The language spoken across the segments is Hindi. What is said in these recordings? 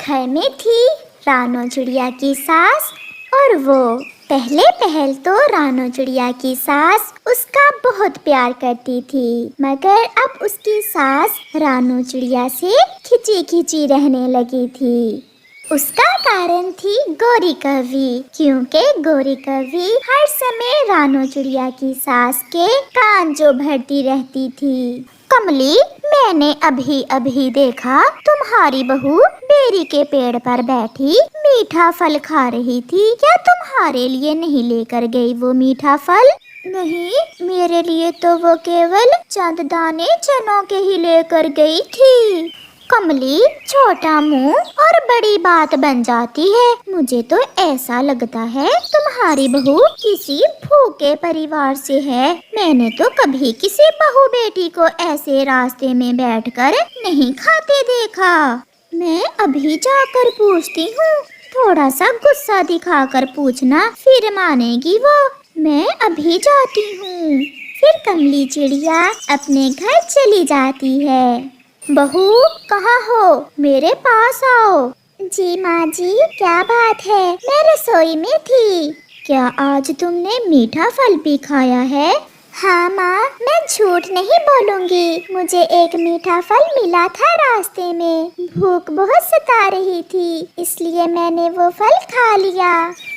घर में थी रानो चिड़िया की सास और वो। पहले पहल तो रानो चिड़िया की सास उसका बहुत प्यार करती थी, मगर अब उसकी सास रानो चिड़िया से खिंची खिंची रहने लगी थी। उसका कारण थी गौरी कौवी, क्योंकि गौरी कौवी हर समय रानो चिड़िया की सास के कान जो भरती रहती थी। कमली, मैंने अभी अभी देखा तुम्हारी बहू बेरी के पेड़ पर बैठी मीठा फल खा रही थी। क्या तुम्हारे लिए नहीं लेकर गई वो मीठा फल? नहीं, मेरे लिए तो वो केवल चंद दाने चनों के ही लेकर गई थी। कमली, छोटा मुंह और बड़ी बात बन जाती है। मुझे तो ऐसा लगता है तुम्हारी बहू किसी भूखे परिवार से है। मैंने तो कभी किसी बहू बेटी को ऐसे रास्ते में बैठकर नहीं खाते देखा। मैं अभी जाकर पूछती हूँ। थोड़ा सा गुस्सा दिखाकर पूछना, फिर मानेगी वो। मैं अभी जाती हूँ। फिर कमली चिड़िया अपने घर चली जाती है। बहू, कहाँ हो? मेरे पास आओ। जी माँ जी, क्या बात है? मैं रसोई में थी। क्या आज तुमने मीठा फल भी खाया है? हाँ माँ, मैं झूठ नहीं बोलूँगी। मुझे एक मीठा फल मिला था रास्ते में। भूख बहुत सता रही थी, इसलिए मैंने वो फल खा लिया।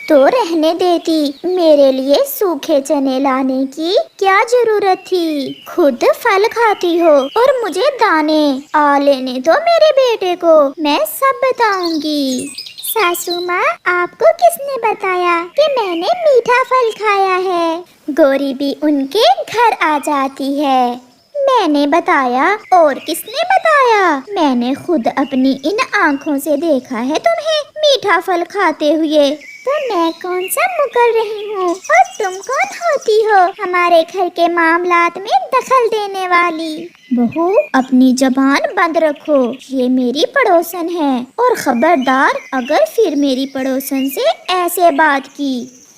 तो रहने देती, मेरे लिए सूखे चने लाने की क्या जरूरत थी? खुद फल खाती हो और मुझे दाने। आ लेने दो मेरे बेटे को, मैं सब बताऊंगी। सासू माँ, आपको किसने बताया कि मैंने मीठा फल खाया है? गौरी भी उनके घर आ जाती है। मैंने बताया, और किसने बताया? मैंने खुद अपनी इन आँखों से देखा है तुम्हें मीठा फल खाते हुए। तो मैं कौन सा मुकर रही हूँ और तुम कौन होती हो हमारे घर के मामलात में दखल देने वाली? बहू, अपनी जबान बंद रखो। ये मेरी पड़ोसन है और खबरदार अगर फिर मेरी पड़ोसन से ऐसे बात की।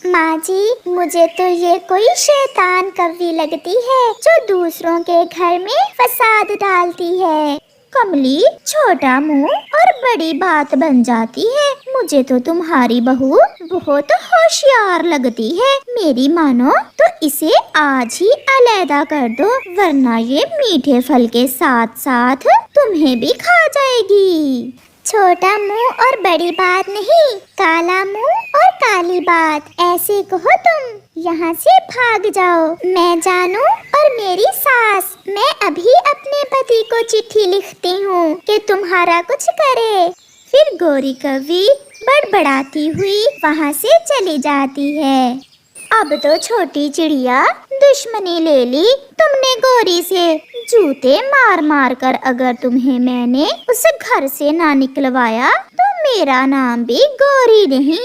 माँ जी, मुझे तो ये कोई शैतान कौवी लगती है जो दूसरों के घर में फसाद डालती है। कमली, छोटा मुंह और बड़ी बात बन जाती है। मुझे तो तुम्हारी बहू बहुत होशियार लगती है। मेरी मानो तो इसे आज ही अलैदा कर दो, वरना ये मीठे फल के साथ साथ तुम्हें भी खा जाएगी। छोटा मुंह और बड़ी बात नहीं, काला मुंह और काली बात, ऐसे कहो तुम। यहाँ से भाग जाओ। मैं जानू और मेरी सास, मैं अभी अपने पति को चिट्ठी लिखती हूँ कि तुम्हारा कुछ करे। फिर गौरी कौवी बड़बड़ाती हुई वहाँ से चली जाती है। अब तो छोटी चिड़िया दुश्मनी ले ली तुमने गौरी से। जूते मार मार कर अगर तुम्हें मैंने उस घर से ना निकलवाया तो मेरा नाम भी गौरी नहीं।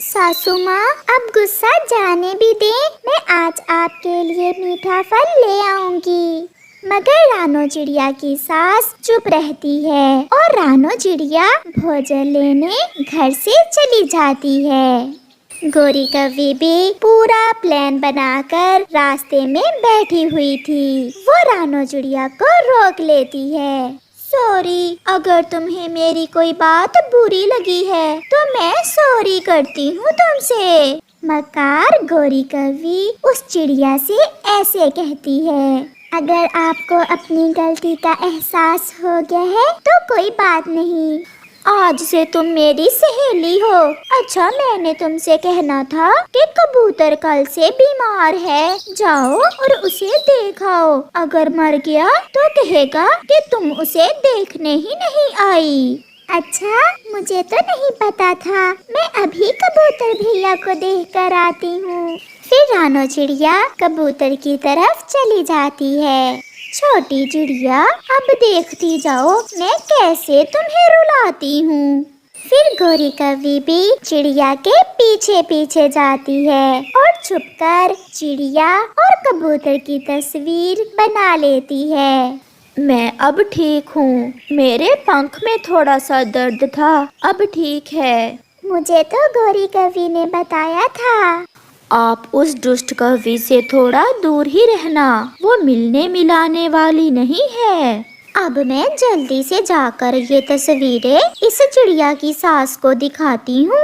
सासू माँ, अब गुस्सा जाने भी दे। मैं आज आपके लिए मीठा फल ले आऊंगी। मगर रानो चिड़िया की सास चुप रहती है और रानो चिड़िया भोजन लेने घर से चली जाती है। गौरी कौवी भी पूरा प्लान बनाकर रास्ते में बैठी हुई थी। वो रानो चिड़िया को रोक लेती है। सॉरी, अगर तुम्हें मेरी कोई बात बुरी लगी है तो मैं सॉरी करती हूँ तुमसे। मकार गौरी कौवी उस चिड़िया से ऐसे कहती है, अगर आपको अपनी गलती का एहसास हो गया है तो कोई बात नहीं। आज से तुम मेरी सहेली हो। अच्छा, मैंने तुमसे कहना था कि कबूतर कल से बीमार है, जाओ और उसे देखाओ। अगर मर गया तो कहेगा कि तुम उसे देखने ही नहीं आई। अच्छा, मुझे तो नहीं पता था। मैं अभी कबूतर भैया को देख कर आती हूँ। फिर रानो चिड़िया कबूतर की तरफ चली जाती है। छोटी चिड़िया, अब देखती जाओ मैं कैसे तुम्हें रुलाती हूँ। फिर गौरी कौवी भी चिड़िया के पीछे पीछे जाती है और छुपकर चिड़िया और कबूतर की तस्वीर बना लेती है। मैं अब ठीक हूँ। मेरे पंख में थोड़ा सा दर्द था, अब ठीक है। मुझे तो गौरी कौवी ने बताया था। आप उस दुष्ट कौवी से थोड़ा दूर ही रहना, वो मिलने मिलाने वाली नहीं है। अब मैं जल्दी से जाकर ये तस्वीरें इस चिड़िया की सास को दिखाती हूँ।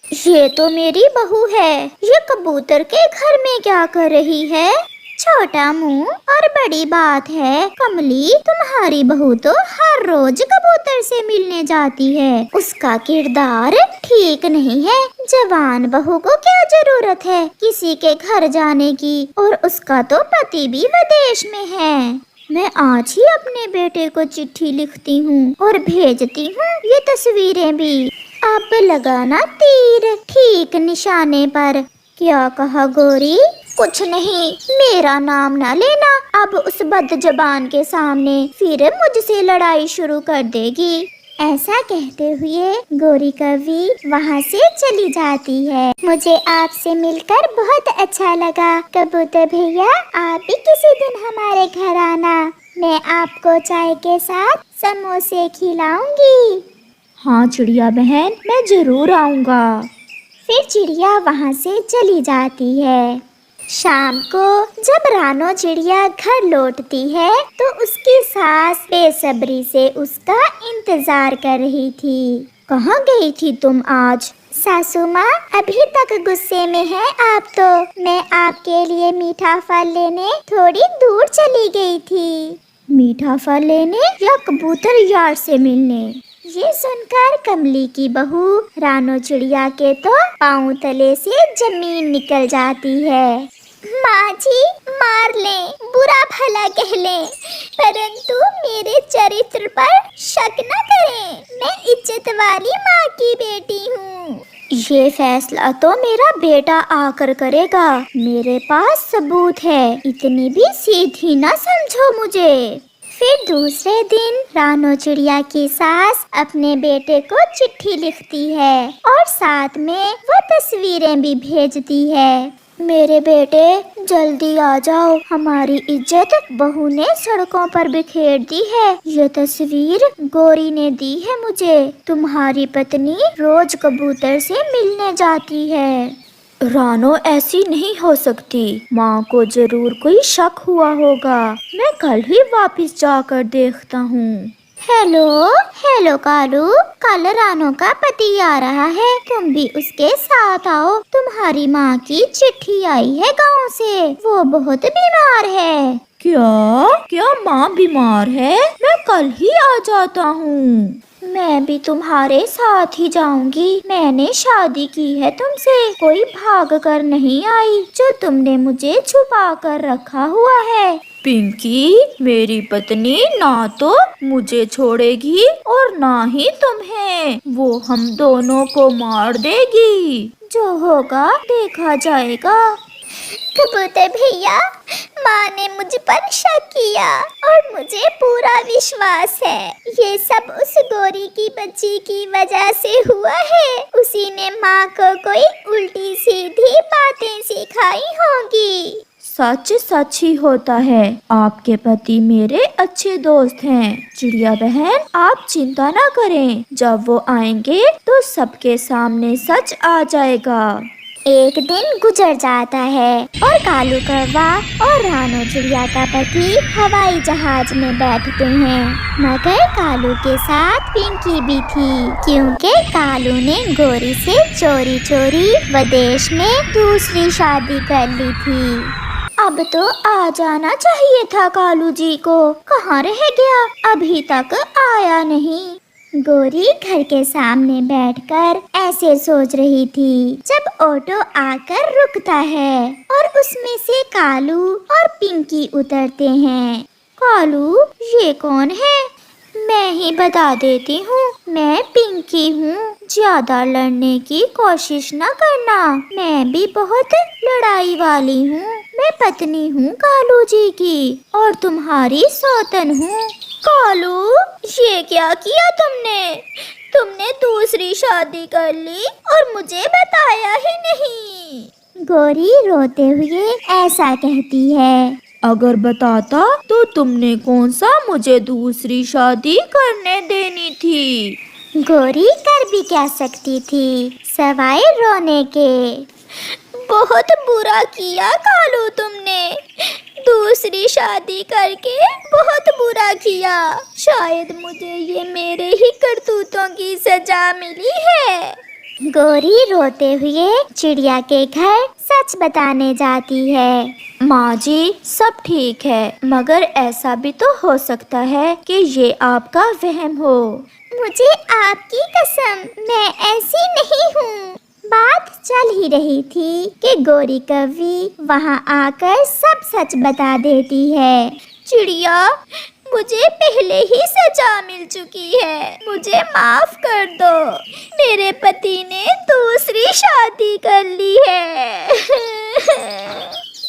ये तो मेरी बहू है, ये कबूतर के घर में क्या कर रही है? छोटा मुंह और बड़ी बात है। कमली, तुम्हारी बहू तो हर रोज कबूतर से मिलने जाती है। उसका किरदार ठीक नहीं है। जवान बहू को क्या जरूरत है किसी के घर जाने की, और उसका तो पति भी विदेश में है। मैं आज ही अपने बेटे को चिट्ठी लिखती हूँ और भेजती हूँ ये तस्वीरें भी। अब लगाना तीर ठीक निशाने पर। क्या कहा गोरी? कुछ नहीं, मेरा नाम ना लेना। अब उस बदजबान के सामने फिर मुझसे लड़ाई शुरू कर देगी। ऐसा कहते हुए गोरी कवि वहाँ से चली जाती है। मुझे आपसे मिलकर बहुत अच्छा लगा कबूतर भैया। आप भी किसी दिन हमारे घर आना, मैं आपको चाय के साथ समोसे खिलाऊंगी। हाँ चिड़िया बहन, मैं जरूर आऊँगा। फिर चिड़िया वहाँ से चली जाती है। शाम को जब रानो चिड़िया घर लौटती है तो उसकी सास बेसब्री से उसका इंतजार कर रही थी। कहाँ गई थी तुम आज? सासू माँ, अभी तक गुस्से में है आप तो। मैं आपके लिए मीठा फल लेने थोड़ी दूर चली गई थी। मीठा फल लेने या कबूतर यार से मिलने? ये सुनकर कमली की बहू रानो चिड़िया के तो पाँव तले से जमीन निकल जाती है। माँ जी, मार ले, बुरा भला कह ले, परंतु मेरे चरित्र पर शक न करें। मैं इज्जत वाली माँ की बेटी हूँ। ये फैसला तो मेरा बेटा आकर करेगा। मेरे पास सबूत है, इतनी भी सीधी ना समझो मुझे। फिर दूसरे दिन रानो चिड़िया की सास अपने बेटे को चिट्ठी लिखती है और साथ में वो तस्वीरें भी भेजती है। मेरे बेटे, जल्दी आ जाओ, हमारी इज्जत बहू ने सड़कों पर बिखेर दी है। ये तस्वीर गोरी ने दी है मुझे। तुम्हारी पत्नी रोज कबूतर से मिलने जाती है। रानो, ऐसी नहीं हो सकती। माँ को जरूर कोई शक हुआ होगा। मैं कल ही वापस जाकर देखता हूँ। हेलो कालू, कल रानो का पति आ रहा है, तुम भी उसके साथ आओ। तुम्हारी माँ की चिट्ठी आई है गांव से, वो बहुत बीमार है। क्या माँ बीमार है? मैं कल ही आ जाता हूँ। मैं भी तुम्हारे साथ ही जाऊंगी। मैंने शादी की है तुमसे, कोई भाग कर नहीं आई जो तुमने मुझे छुपा कर रखा हुआ है। पिंकी, मेरी पत्नी ना तो मुझे छोड़ेगी और ना ही तुम्हें। वो हम दोनों को मार देगी। जो होगा देखा जाएगा। कबूतर भैया, माँ ने मुझ पर शक किया और मुझे पूरा विश्वास है ये सब उस गोरी की बच्ची की वजह से हुआ है। उसी ने माँ को कोई उल्टी सीधी बातें सिखाई होंगी। सच सच ही होता है। आपके पति मेरे अच्छे दोस्त हैं। चिड़िया बहन, आप चिंता ना करें, जब वो आएंगे तो सबके सामने सच आ जाएगा। एक दिन गुजर जाता है और कालू कौवा और रानो चिड़िया का पति हवाई जहाज में बैठते हैं। मगर कालू के साथ पिंकी भी थी, क्योंकि कालू ने गोरी से चोरी चोरी विदेश में दूसरी शादी कर ली थी। अब तो आ जाना चाहिए था कालू जी को। कहाँ रह गया? अभी तक आया नहीं। गोरी घर के सामने बैठकर ऐसे सोच रही थी जब ऑटो आकर रुकता है और उसमें से कालू और पिंकी उतरते हैं। कालू, ये कौन है? मैं ही बता देती हूँ, मैं पिंकी हूँ। ज्यादा लड़ने की कोशिश न करना, मैं भी बहुत लड़ाई वाली हूँ। मैं पत्नी हूँ कालू जी की और तुम्हारी सौतन हूँ। कालू, ये क्या किया तुमने? तुमने दूसरी शादी कर ली और मुझे बताया ही नहीं। गोरी रोते हुए ऐसा कहती है। अगर बताता तो तुमने कौन सा मुझे दूसरी शादी करने देनी थी? गोरी कर भी क्या सकती थी सवाए रोने के। बहुत बुरा किया कालू तुमने। दूसरी शादी करके बहुत बुरा किया। शायद मुझे ये मेरे ही करतूतों की सजा मिली है। गौरी रोते हुए चिड़िया के घर सच बताने जाती है। माँ जी, सब ठीक है, मगर ऐसा भी तो हो सकता है कि ये आपका वहम हो। मुझे आपकी कसम, मैं ऐसी नहीं हूँ। बात चल ही रही थी कि गौरी कौवी वहाँ आकर सब सच बता देती है। चिड़िया, मुझे पहले ही सजा मिल चुकी है, मुझे माफ कर दो। मेरे पति ने दूसरी शादी कर ली है।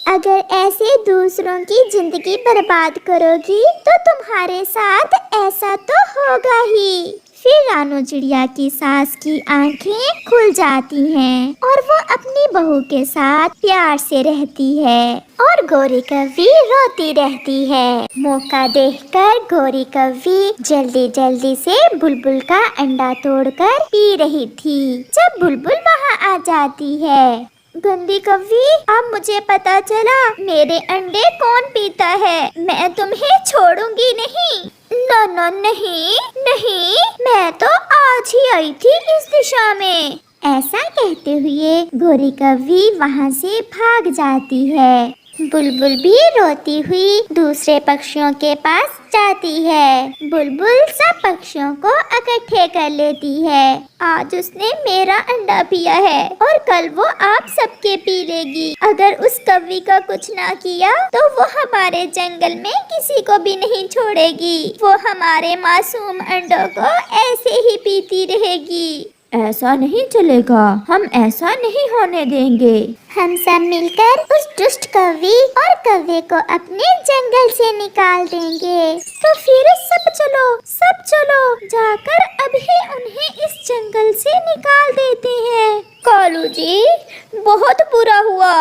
अगर ऐसे दूसरों की जिंदगी बर्बाद करोगी तो तुम्हारे साथ ऐसा तो होगा ही। फिर रानो चिड़िया की सास की आंखें खुल जाती हैं और वो अपनी बहू के साथ प्यार से रहती है और गौरी कौवी रोती रहती है। मौका देखकर गौरी कौवी जल्दी जल्दी से बुलबुल का अंडा तोड़कर पी रही थी जब बुलबुल वहाँ आ जाती है। गंदी कौवी, अब मुझे पता चला मेरे अंडे कौन पीता है। मैं तुम्हें छोड़ूंगी नहीं। ना नहीं नहीं, मैं तो आज ही आई थी इस दिशा में। ऐसा कहते हुए गौरी कौवी वहाँ से भाग जाती है। बुलबुल भी रोती हुई दूसरे पक्षियों के पास जाती है। बुलबुल सब पक्षियों को इकट्ठे कर लेती है। आज उसने मेरा अंडा पिया है और कल वो आप सबके पी लेगी। अगर उस कौवी का कुछ ना किया तो वो हमारे जंगल में किसी को भी नहीं छोड़ेगी। वो हमारे मासूम अंडों को ऐसे ही पीती रहेगी। ऐसा नहीं चलेगा, हम ऐसा नहीं होने देंगे। हम सब मिलकर उस दुष्ट कौवी और कौवे को अपने जंगल से निकाल देंगे। तो फिर सब चलो जाकर अभी उन्हें इस जंगल से निकाल देते हैं। कालू जी, बहुत बुरा हुआ।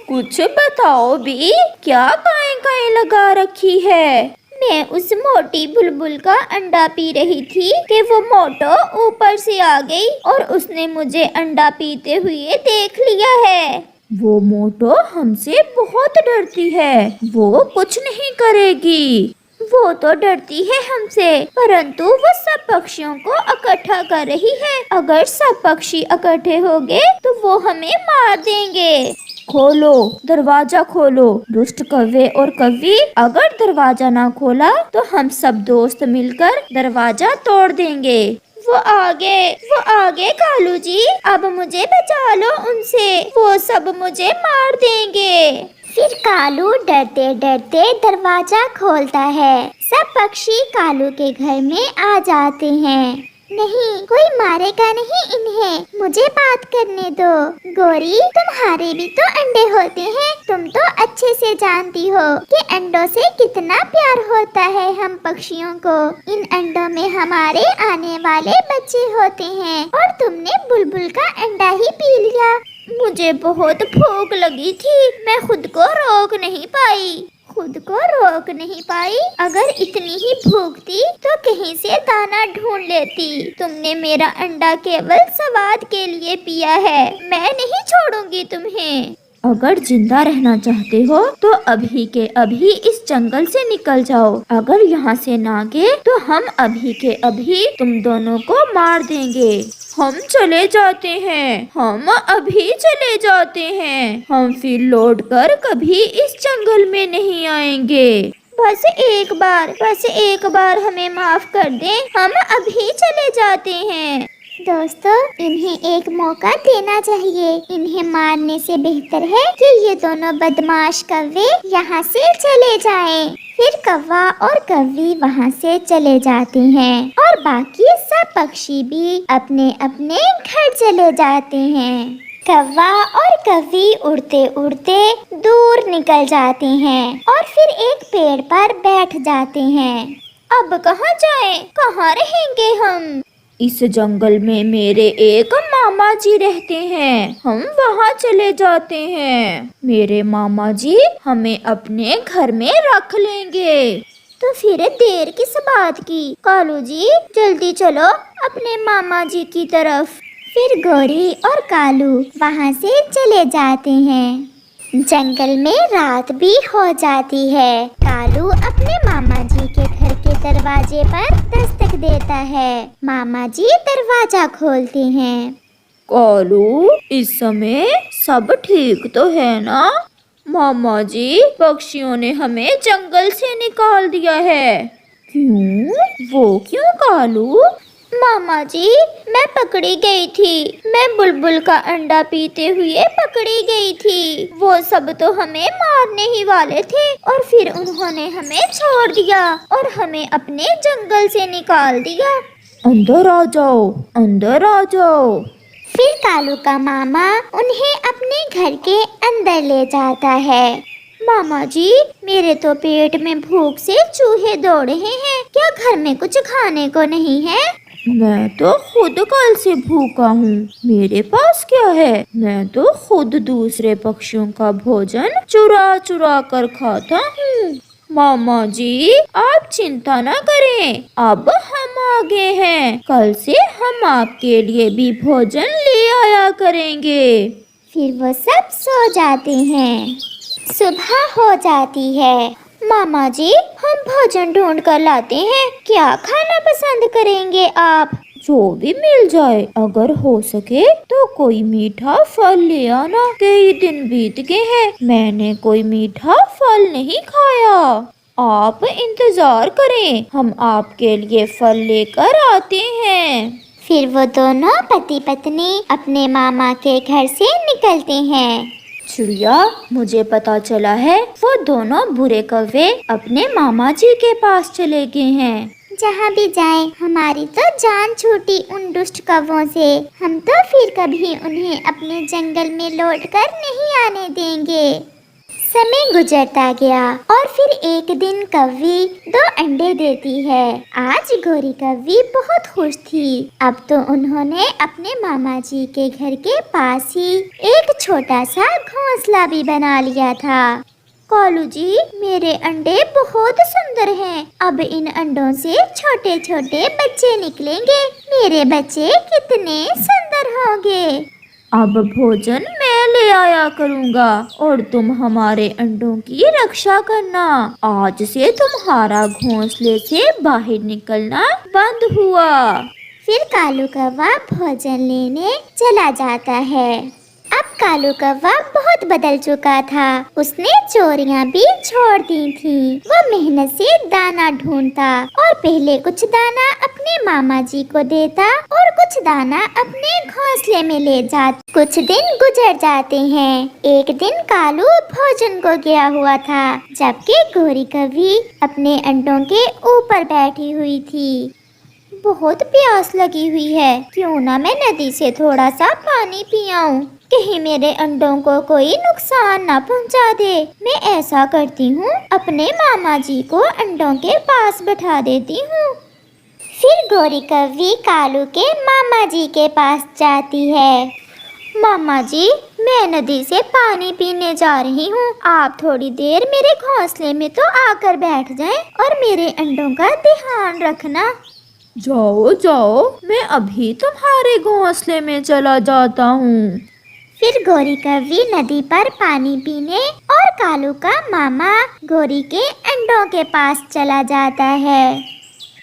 कुछ बताओ भी, क्या काएं लगा रखी है? मैं उस मोटी बुलबुल का अंडा पी रही थी कि वो मोटो ऊपर से आ गई और उसने मुझे अंडा पीते हुए देख लिया है। वो मोटो हमसे बहुत डरती है, वो कुछ नहीं करेगी। वो तो डरती है हमसे, परंतु वो सब पक्षियों को इकट्ठा कर रही है। अगर सब पक्षी इकट्ठे हो गए तो वो हमें मार देंगे। खोलो, दरवाजा खोलो। दुष्ट कौवे और कौवी, अगर दरवाजा ना खोला तो हम सब दोस्त मिलकर दरवाजा तोड़ देंगे। वो आगे कालू जी, अब मुझे बचा लो उनसे, वो सब मुझे मार देंगे। फिर कालू डरते डरते दरवाजा खोलता है। सब पक्षी कालू के घर में आ जाते हैं। नहीं, कोई मारेगा नहीं इन्हें, मुझे बात करने दो। गौरी, तुम्हारे भी तो अंडे होते हैं। तुम तो अच्छे से जानती हो कि अंडों से कितना प्यार होता है हम पक्षियों को। इन अंडों में हमारे आने वाले बच्चे होते हैं और तुमने बुलबुल का अंडा ही पी लिया। मुझे बहुत भूख लगी थी, मैं खुद को रोक नहीं पाई। अगर इतनी ही भूख थी तो कहीं से दाना ढूंढ लेती। तुमने मेरा अंडा केवल स्वाद के लिए पिया है, मैं नहीं छोड़ूंगी तुम्हें। अगर जिंदा रहना चाहते हो तो अभी के अभी इस जंगल से निकल जाओ। अगर यहाँ से ना गए तो हम अभी के अभी तुम दोनों को मार देंगे। हम चले जाते हैं, हम फिर लौट कर कभी इस जंगल में नहीं आएंगे। बस एक बार हमें माफ कर दें, हम अभी चले जाते हैं। दोस्तों, इन्हें एक मौका देना चाहिए। इन्हें मारने से बेहतर है कि ये दोनों बदमाश कौवे यहाँ से चले जाएं। फिर कौवा और कौवी वहाँ से चले जाते हैं और बाकी सब पक्षी भी अपने अपने घर चले जाते हैं। कौवा और कौवी उड़ते उड़ते दूर निकल जाते हैं और फिर एक पेड़ पर बैठ जाते हैं। अब कहाँ जाएं? कहाँ रहेंगे हम? इस जंगल में मेरे एक मामा जी रहते हैं, हम वहाँ चले जाते हैं। मेरे मामा जी हमें अपने घर में रख लेंगे। तो फिर देर किस बात की? कालू जी, जल्दी चलो अपने मामा जी की तरफ। फिर गौरी और कालू वहाँ से चले जाते हैं। जंगल में रात भी हो जाती है। कालू अपने मामा जी के घर के दरवाजे पर दस्तक देता है। मामा जी दरवाजा खोलते हैं। कालू, इस समय सब ठीक तो है ना? मामा जी, पक्षियों ने हमें जंगल से निकाल दिया है। क्यों? वो क्यों कालू? मामा जी, मैं पकड़ी गई थी। मैं बुलबुल का अंडा पीते हुए पकड़ी गई थी। वो सब तो हमें मारने ही वाले थे और फिर उन्होंने हमें छोड़ दिया और हमें अपने जंगल से निकाल दिया। अंदर आ जाओ, अंदर आ जाओ। फिर कालू का मामा उन्हें अपने घर के अंदर ले जाता है। मामा जी, मेरे तो पेट में भूख से चूहे दौड़ रहे हैं। क्या घर में कुछ खाने को नहीं है? मैं तो खुद कल से भूखा हूँ। मेरे पास क्या है? मैं तो खुद दूसरे पक्षियों का भोजन चुरा चुरा कर खाता हूँ। मामा जी, आप चिंता न करें, अब हम आगे हैं। कल से हम आपके लिए भी भोजन ले आया करेंगे। फिर वो सब सो जाते हैं। सुबह हो जाती है। मामा जी, हम भोजन ढूंढ कर लाते हैं। क्या खाना पसंद करेंगे आप? जो भी मिल जाए, अगर हो सके तो कोई मीठा फल ले आना। कई दिन बीत गए हैं, मैंने कोई मीठा फल नहीं खाया। आप इंतजार करें, हम आपके लिए फल लेकर आते हैं। फिर वो दोनों पति पत्नी अपने मामा के घर से निकलते हैं। चिड़िया, मुझे पता चला है वो दोनों बुरे कौवे अपने मामा जी के पास चले गए हैं। जहाँ भी जाएं, हमारी तो जान छूटी उन दुष्ट कौवों से। हम तो फिर कभी उन्हें अपने जंगल में लौट कर नहीं आने देंगे। समय गुजरता गया और फिर एक दिन कौवी 2 अंडे देती है। आज गोरी कौवी बहुत खुश थी। अब तो उन्होंने अपने मामा जी के घर के पास ही एक छोटा सा घोंसला भी बना लिया था। कालू जी, मेरे अंडे बहुत सुंदर हैं। अब इन अंडों से छोटे छोटे बच्चे निकलेंगे। मेरे बच्चे कितने सुंदर होंगे। अब भोजन मैं ले आया करूँगा और तुम हमारे अंडों की रक्षा करना। आज से तुम्हारा घोंसले से बाहर निकलना बंद हुआ। फिर कालू कौवा भोजन लेने चला जाता है। अब कालू कौवा बहुत बदल चुका था। उसने चोरियां भी छोड़ दी थी। वो मेहनत से दाना ढूंढता और पहले कुछ दाना अपने मामा जी को देता और कुछ दाना अपने घोंसले में ले जाता। कुछ दिन गुजर जाते हैं। एक दिन कालू भोजन को गया हुआ था, जबकि गोरी कौवी अपने अंडों के ऊपर बैठी हुई थी। बहुत प्यास लगी हुई है, क्यों ना मैं नदी से थोड़ा सा पानी पी आऊं। कहीं मेरे अंडों को कोई नुकसान ना पहुंचा दे। मैं ऐसा करती हूँ, अपने मामा जी को अंडों के पास बैठा देती हूँ। फिर गोरी कौवी कालू के मामा जी के पास जाती है। मामा जी, मैं नदी से पानी पीने जा रही हूँ। आप थोड़ी देर मेरे घोंसले में तो आकर बैठ जाएं और मेरे अंडों का ध्यान रखना। जाओ जाओ, मैं अभी तुम्हारे घोंसले में चला जाता हूँ। फिर गोरी कौवी नदी पर पानी पीने और कालू का मामा गोरी के अंडों के पास चला जाता है।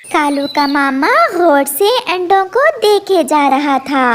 कालू का मामा गौर से अंडों को देखे जा रहा था।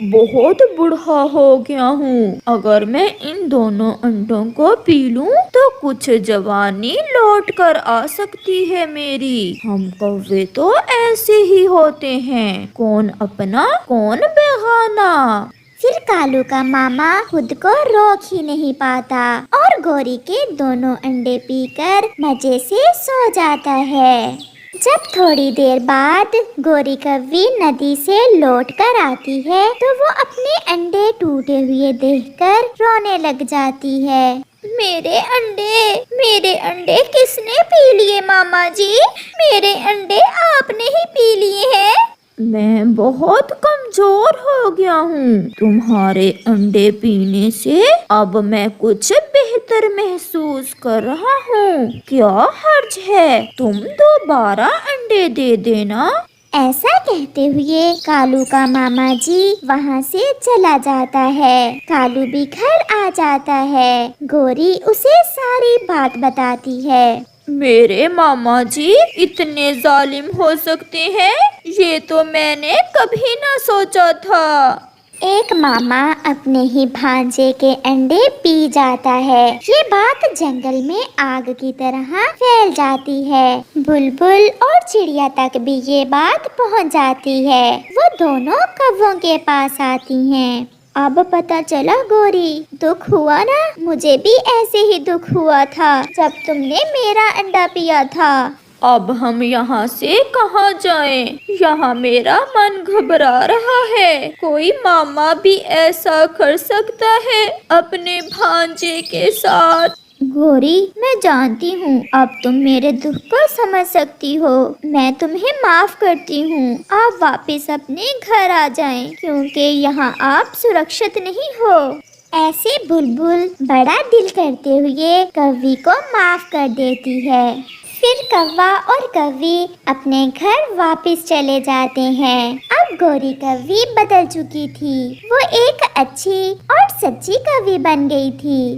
बहुत बूढ़ा हो गया हूँ। अगर मैं इन दोनों अंडों को पी लूं तो कुछ जवानी लौट कर आ सकती है मेरी। हम कौवे तो ऐसे ही होते हैं, कौन अपना कौन बेगाना। फिर कालू का मामा खुद को रोक ही नहीं पाता और गोरी के दोनों अंडे पीकर मजे से सो जाता है। जब थोड़ी देर बाद गोरी कौवी नदी से लौट कर आती है तो वो अपने अंडे टूटे हुए देखकर रोने लग जाती है। मेरे अंडे किसने पी लिए मामा जी? मेरे अंडे आपने ही पी लिए हैं। मैं बहुत कमजोर हो गया हूँ। तुम्हारे अंडे पीने से अब मैं कुछ बेहतर महसूस कर रहा हूँ। क्या हर्ज है, तुम दोबारा अंडे दे देना। ऐसा कहते हुए कालू का मामा जी वहाँ से चला जाता है। कालू भी घर आ जाता है। गोरी उसे सारी बात बताती है। मेरे मामा जी इतने जालिम हो सकते हैं, ये तो मैंने कभी ना सोचा था। एक मामा अपने ही भांजे के अंडे पी जाता है। ये बात जंगल में आग की तरह फैल जाती है। बुलबुल और चिड़िया तक भी ये बात पहुंच जाती है। वो दोनों कौवों के पास आती हैं। अब पता चला गोरी, दुख हुआ ना? मुझे भी ऐसे ही दुख हुआ था जब तुमने मेरा अंडा पिया था। अब हम यहाँ से कहाँ जाएं? यहाँ मेरा मन घबरा रहा है। कोई मामा भी ऐसा कर सकता है अपने भांजे के साथ? गोरी, मैं जानती हूँ अब तुम मेरे दुख को समझ सकती हो। मैं तुम्हें माफ करती हूँ। आप वापस अपने घर आ जाएं, क्योंकि यहाँ आप सुरक्षित नहीं हो। ऐसे बुलबुल बड़ा दिल करते हुए कौवी को माफ कर देती है। फिर कौवा और कौवी अपने घर वापस चले जाते हैं। अब गोरी कौवी बदल चुकी थी। वो एक अच्छी और सच्ची कौवी बन गई थी।